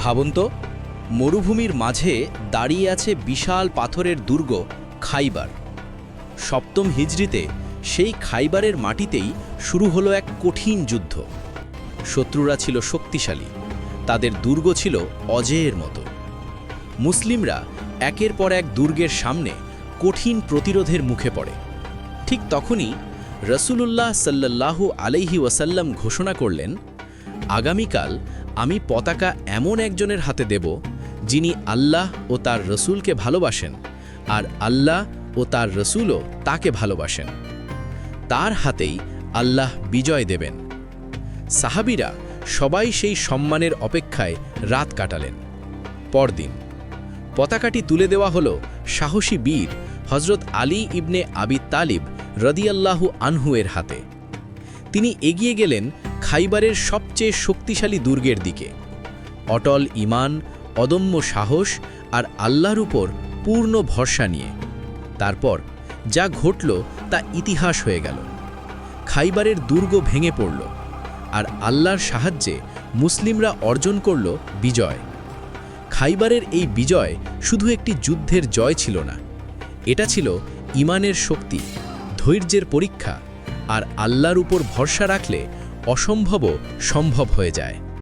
ভাবুন তো, মরুভূমির মাঝে দাঁড়িয়ে আছে বিশাল পাথরের দুর্গ খাইবার। সপ্তম হিজরিতে সেই খাইবারের মাটিতেই শুরু হলো এক কঠিন যুদ্ধ। শত্রুরা ছিল শক্তিশালী, তাদের দুর্গ ছিল অজেয়ের মতো। মুসলিমরা একের পর এক দুর্গের সামনে কঠিন প্রতিরোধের মুখে পড়ে। ঠিক তখনই রসুলুল্লাহ সাল্লাল্লাহু আলাইহি ওয়াসাল্লাম ঘোষণা করলেন, আগামীকাল আমি পতাকা এমন একজনের হাতে দেব যিনি আল্লাহ ও তার রসুলকে ভালোবাসেন, আর আল্লাহ ও তার রসুলও তাকে ভালোবাসেন। তার হাতেই আল্লাহ বিজয় দেবেন। সাহাবীরা সবাই সেই সম্মানের অপেক্ষায় রাত কাটালেন। পরদিন পতাকাটি তুলে দেওয়া হলো সাহসী বীর হজরত আলী ইবনে আবি তালিব রদিয়াল্লাহু আনহু এর হাতে। তিনি এগিয়ে গেলেন খাইবারের সবচেয়ে শক্তিশালী দুর্গের দিকে। অটল ঈমান, অদম্য সাহস আর আল্লাহর উপর পূর্ণ ভরসা নিয়ে। তারপর যা ঘটল তা ইতিহাস হয়ে গেল। খাইবারের দুর্গ ভেঙে পড়ল, আর আল্লাহর সাহায্যে মুসলিমরা অর্জন করল বিজয়। খাইবারের এই বিজয় শুধু একটি যুদ্ধের জয় ছিল না, এটা ছিল ঈমানের শক্তি, ধৈর্যের পরীক্ষা, আর আল্লাহর উপর ভরসা রাখলে অসম্ভবও সম্ভব হয়ে যায়।